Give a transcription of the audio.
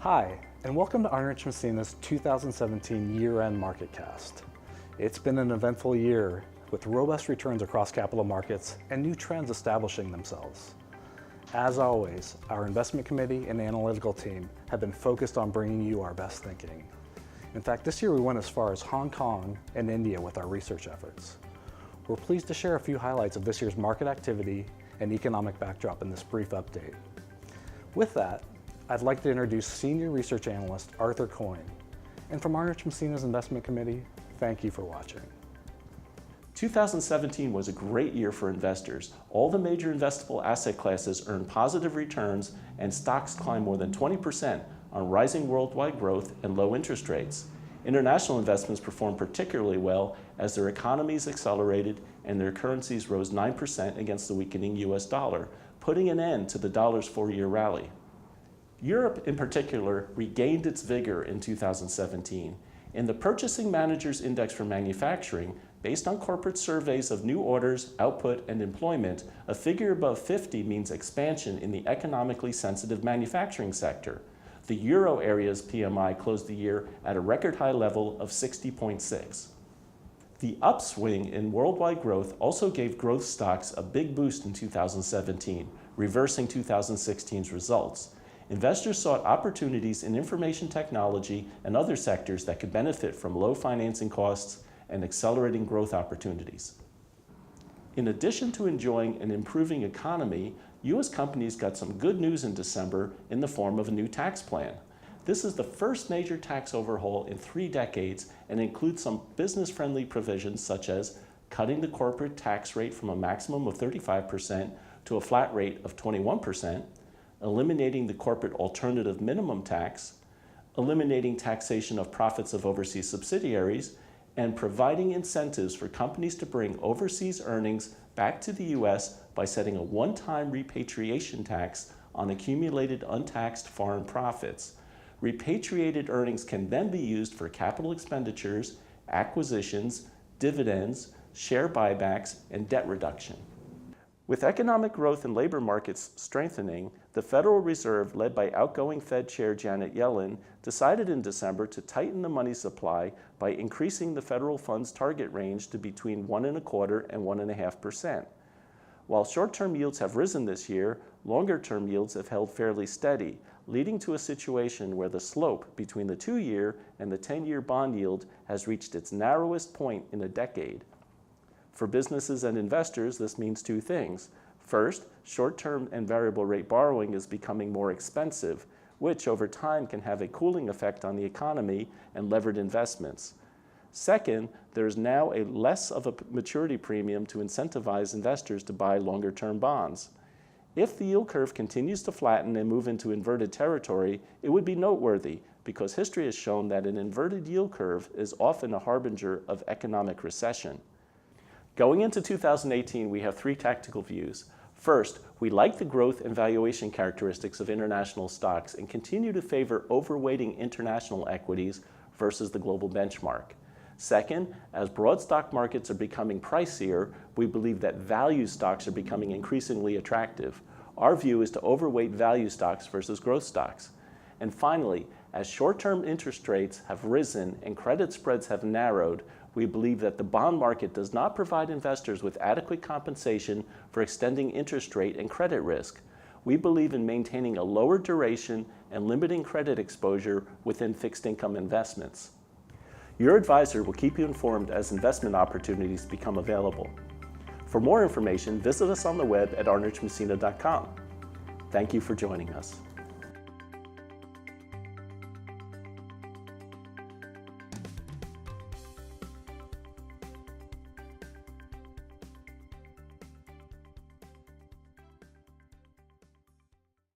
Hi, and welcome to Arnerich Massena's 2017 year-end MarketCast. It's been an eventful year with robust returns across capital markets and new trends establishing themselves. As always, our investment committee and analytical team have been focused on bringing you our best thinking. In fact, this year we went as far as Hong Kong and India with our research efforts. We're pleased to share a few highlights of this year's market activity and economic backdrop in this brief update. With that, I'd like to introduce Senior Research Analyst Arthur Coyne. And from Arnerich Massena's Investment Committee, thank you for watching. 2017 was a great year for investors. All the major investable asset classes earned positive returns and stocks climbed more than 20% on rising worldwide growth and low interest rates. International investments performed particularly well as their economies accelerated and their currencies rose 9% against the weakening US dollar, putting an end to the dollar's 4-year rally. Europe, in particular, regained its vigor in 2017. In the Purchasing Managers' Index for Manufacturing, based on corporate surveys of new orders, output, and employment, a figure above 50 means expansion in the economically sensitive manufacturing sector. The Euro area's PMI closed the year at a record high level of 60.6. The upswing in worldwide growth also gave growth stocks a big boost in 2017, reversing 2016's results. Investors sought opportunities in information technology and other sectors that could benefit from low financing costs and accelerating growth opportunities. In addition to enjoying an improving economy, U.S. companies got some good news in December in the form of a new tax plan. This is the first major tax overhaul in 3 decades and includes some business-friendly provisions such as cutting the corporate tax rate from a maximum of 35% to a flat rate of 21%, eliminating the corporate alternative minimum tax, eliminating taxation of profits of overseas subsidiaries, and providing incentives for companies to bring overseas earnings back to the U.S. by setting a one-time repatriation tax on accumulated untaxed foreign profits. Repatriated earnings can then be used for capital expenditures, acquisitions, dividends, share buybacks, and debt reduction. With economic growth and labor markets strengthening, the Federal Reserve, led by outgoing Fed Chair Janet Yellen, decided in December to tighten the money supply by increasing the federal funds target range to between 1.25% and 1.5%. While short-term yields have risen this year, longer-term yields have held fairly steady, leading to a situation where the slope between the 2-year and the 10-year bond yield has reached its narrowest point in a decade. For businesses and investors, this means 2 things. First, short-term and variable rate borrowing is becoming more expensive, which over time can have a cooling effect on the economy and levered investments. Second, there is now a less of a maturity premium to incentivize investors to buy longer-term bonds. If the yield curve continues to flatten and move into inverted territory, it would be noteworthy because history has shown that an inverted yield curve is often a harbinger of economic recession. Going into 2018, we have 3 tactical views. First, we like the growth and valuation characteristics of international stocks and continue to favor overweighting international equities versus the global benchmark. Second, as broad stock markets are becoming pricier, we believe that value stocks are becoming increasingly attractive. Our view is to overweight value stocks versus growth stocks. And finally, as short-term interest rates have risen and credit spreads have narrowed, we believe that the bond market does not provide investors with adequate compensation for extending interest rate and credit risk. We believe in maintaining a lower duration and limiting credit exposure within fixed income investments. Your advisor will keep you informed as investment opportunities become available. For more information, visit us on the web at arnerichmassena.com. Thank you for joining us.